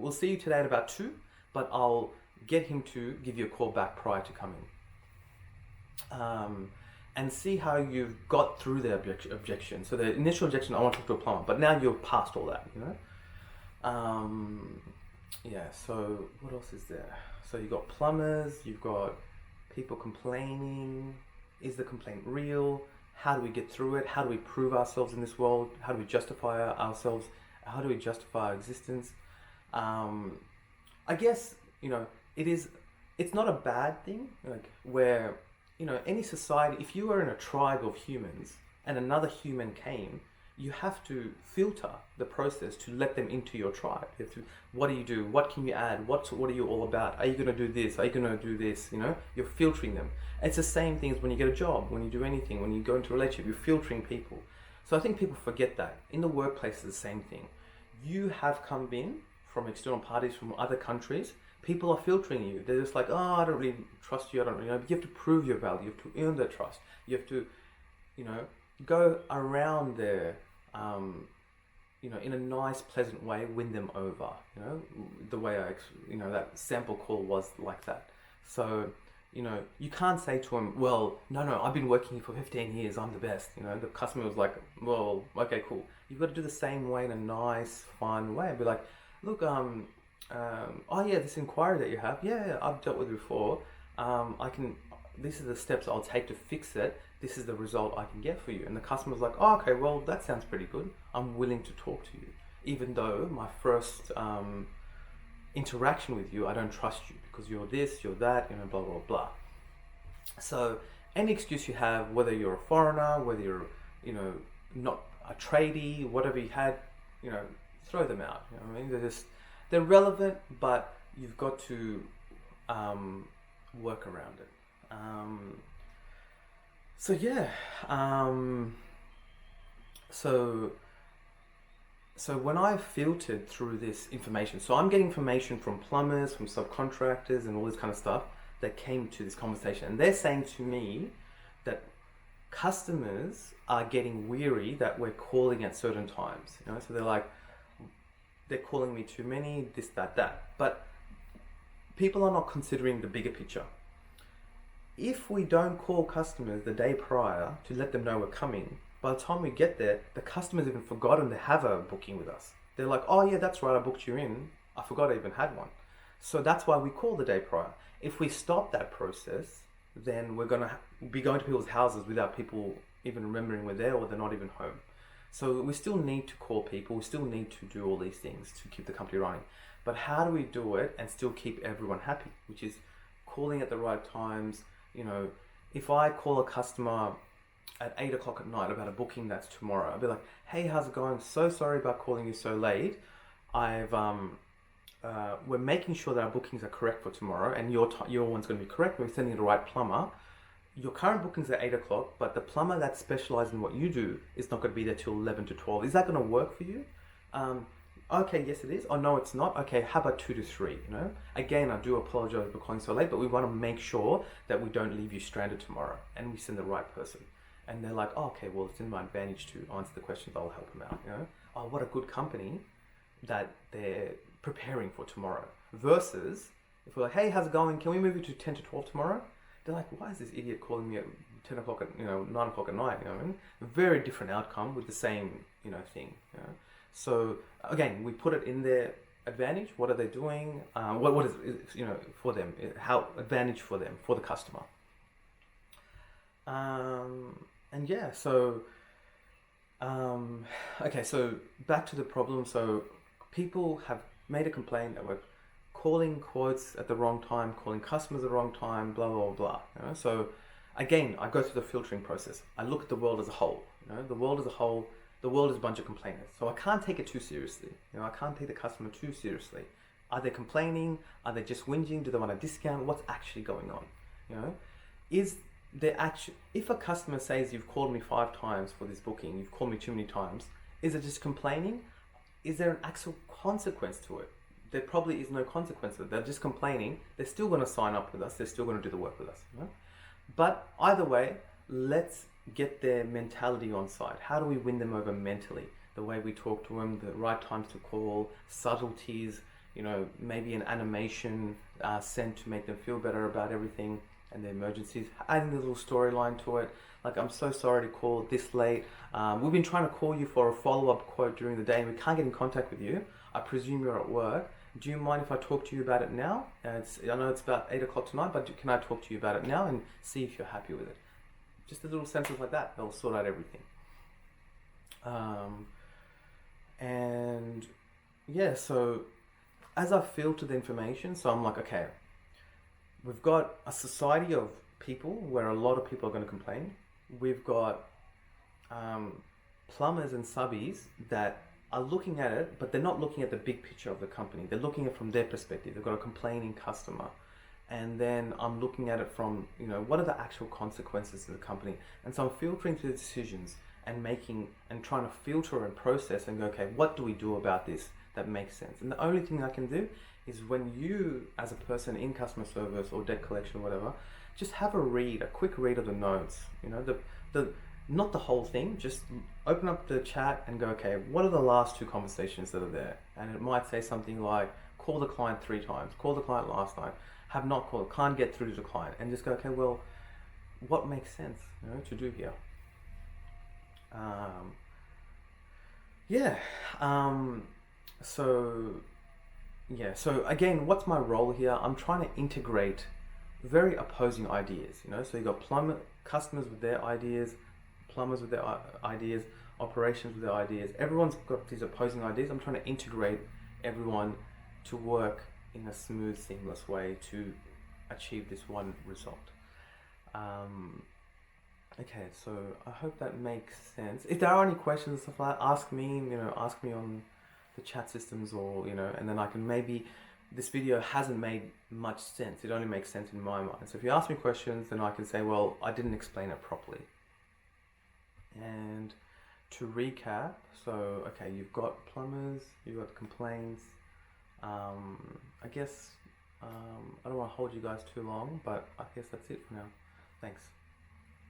we'll see you today at about 2, but I'll get him to give you a call back prior to coming. And see how you've got through the objection. So the initial objection, I want to talk to a plumber, but now you're past all that, Yeah, so what else is there? So you've got plumbers, you've got people complaining. Is the complaint real? How do we get through it? How do we prove ourselves in this world? How do we justify ourselves? How do we justify our existence? I guess, it's not a bad thing, like where, any society, if you were in a tribe of humans and another human came, you have to filter the process to let them into your tribe. You have to, what do you do? What can you add? What are you all about? Are you going to do this? Are you going to do this? You're filtering them. It's the same thing as when you get a job, when you do anything, when you go into a relationship, you're filtering people. So I think people forget that. In the workplace, it's the same thing. You have come in from external parties from other countries. People are filtering you. They're just like, oh, I don't really trust you. I don't really know. But you have to prove your value. You have to earn their trust. You have to, go around there, in a nice, pleasant way, win them over. The way that sample call was like that. So, you can't say to them, well, no, I've been working here for 15 years. I'm the best. The customer was like, well, okay, cool. You've got to do the same way in a nice, fun way. Be like, look, oh yeah, this inquiry that you have, yeah, I've dealt with it before. These are the steps I'll take to fix it. This is the result I can get for you. And the customer's like, oh, okay, well, that sounds pretty good. I'm willing to talk to you. Even though my first interaction with you, I don't trust you because you're this, you're that, blah, blah, blah. So any excuse you have, whether you're a foreigner, whether you're, not a tradie, whatever you had, throw them out. I mean? They're relevant, but you've got to work around it. So when I filtered through this information, so I'm getting information from plumbers, from subcontractors, and all this kind of stuff that came to this conversation, and they're saying to me that customers are getting weary that we're calling at certain times. So they're like, they're calling me too many, this, that. But people are not considering the bigger picture. If we don't call customers the day prior to let them know we're coming, by the time we get there, the customer's even forgotten they have a booking with us. They're like, oh yeah, that's right, I booked you in. I forgot I even had one. So that's why we call the day prior. If we stop that process, then we're going to be going to people's houses without people even remembering we're there, or they're not even home. So we still need to call people, we still need to do all these things to keep the company running. But how do we do it and still keep everyone happy? Which is calling at the right times. If I call a customer at 8 o'clock at night about a booking that's tomorrow, I'll be like, hey, how's it going? So sorry about calling you so late. We're making sure that our bookings are correct for tomorrow, and your one's going to be correct. We're sending the right plumber. Your current booking's at 8 o'clock, but the plumber that specializes in what you do is not going to be there till 11 to 12. Is that going to work for you? Okay, yes it is. Oh no, it's not. Okay, how about 2 to 3, Again, I do apologize for calling so late, but we want to make sure that we don't leave you stranded tomorrow, and we send the right person. And they're like, oh, okay, well, it's in my advantage to answer the questions. I'll help them out, Oh, what a good company that they're preparing for tomorrow. Versus, if we're like, hey, how's it going? Can we move it to 10 to 12 tomorrow? They're like, why is this idiot calling me at 10 o'clock at, 9 o'clock at night, what I mean? A very different outcome with the same, thing, So again, we put it in their advantage. What are they doing? What is, for them? How advantage for them, for the customer. Okay, so back to the problem. So people have made a complaint that we're calling quotes at the wrong time, calling customers at the wrong time, blah, blah, blah. So again, I go through the filtering process. I look at the world as a whole. The world as a whole, the world is a bunch of complainers. So I can't take it too seriously. I can't take the customer too seriously. Are they complaining? Are they just whinging? Do they want a discount? What's actually going on? Is there actually, if a customer says you've called me 5 times for this booking, you've called me too many times, is it just complaining? Is there an actual consequence to it? There probably is no consequence to it. They're just complaining. They're still going to sign up with us. They're still going to do the work with us. But either way, let's get their mentality on side. How do we win them over mentally? The way we talk to them, the right times to call, subtleties, you know, maybe an animation sent to make them feel better about everything and the emergencies, adding a little storyline to it. Like, I'm so sorry to call this late. We've been trying to call you for a follow-up quote during the day and we can't get in contact with you. I presume you're at work. Do you mind if I talk to you about it now? I know it's about 8 o'clock tonight, but can I talk to you about it now and see if you're happy with it? Just a little sentence like that, they'll sort out everything. And yeah, so as I filter the information, so I'm like, okay, we've got a society of people where a lot of people are going to complain. We've got plumbers and subbies that are looking at it, but they're not looking at the big picture of the company. They're looking at it from their perspective. They've got a complaining customer. And then I'm looking at it from, you know, what are the actual consequences of the company? And so I'm filtering through the decisions and trying to filter and process and go, okay, what do we do about this that makes sense? And the only thing I can do is when you, as a person in customer service or debt collection or whatever, just have a quick read of the notes. You know, not the whole thing, just open up the chat and go, okay, what are the last 2 conversations that are there? And it might say something like, call the client 3 times, call the client last night, have not called, can't get through to the client, and just go, okay, well, what makes sense, you know, to do here? So again, what's my role here? I'm trying to integrate very opposing ideas, you know, so you got customers with their ideas, plumbers with their ideas, operations with their ideas. Everyone's got these opposing ideas. I'm trying to integrate everyone to work in a smooth, seamless way to achieve this one result. Okay, so I hope that makes sense. If there are any questions and stuff like that, ask me on the chat systems, or, you know, and then I can maybe, this video hasn't made much sense. It only makes sense in my mind. So if you ask me questions, then I can say, well, I didn't explain it properly. And to recap, so, okay, you've got plumbers, you've got complaints. I guess, I don't want to hold you guys too long, but I guess that's it for now. Thanks.